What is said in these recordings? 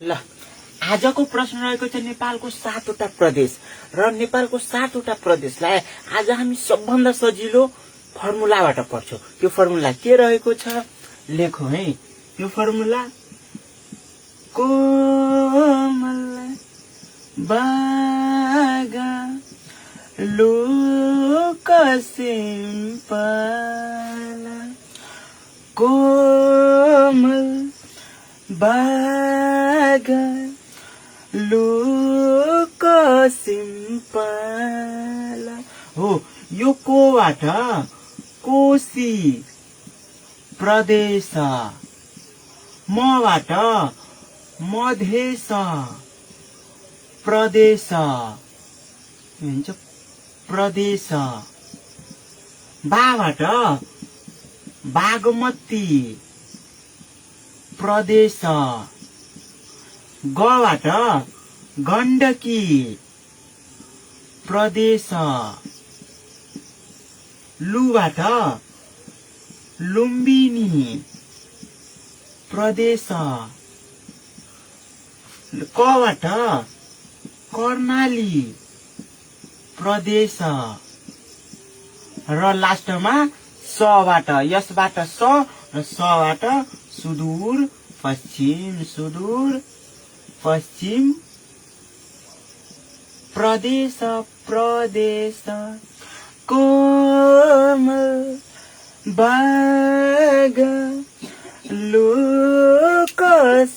ल आजको प्रश्न रहेको छ नेपालको 7 वटा प्रदेश र नेपालको 7 वटा प्रदेशलाई आज हामी सबभन्दा सजिलो फर्मुलाबाट पढ्छौं। त्यो फर्मुला के रहेको छ लेखौं है। त्यो फर्मुला कोमल बागा लोक सिम्पला कोमल बागा लोक सिम्पला हो। यो कोबाट कोशी प्रदेश, मबाट मधेस प्रदेश भन्छ प्रदेश, बाबाट बागमती प्रदेश, गबाट गण्डकी प्रदेश, लुबाट लुम्बिनी प्रदेश, कबाट कर्णाली प्रदेश र लास्टमा सबाट, यसबाट स र सबाट सुदूर पश्चिम प्रदेश कोमल बागा लोक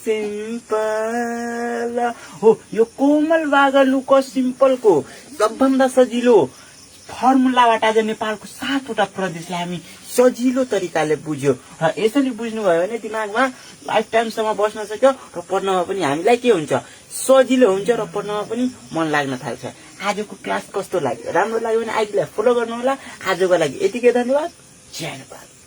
सिम्पल हो। यो कोमल बागा लोक सिम्पलको सबभन्दा सजिलो फर्मुलाबाट आज नेपालको 7 वटा प्रदेशलाई हामी सजिलो तरिकाले बुझ्यो र यसरी बुझ्नुभयो भने दिमागमा लाइफ टाइमसम्म बस्न सक्यो र पढ्नमा पनि हामीलाई के हुन्छ सजिलो हुन्छ र पढ्नमा पनि मन लाग्न थाल्छ। आजको क्लास कस्तो लाग्यो? राम्रो लाग्यो भने आइडीलाई फलो गर्नु होला। आजको लागि यतिकै, धन्यवाद। जय नेपाल।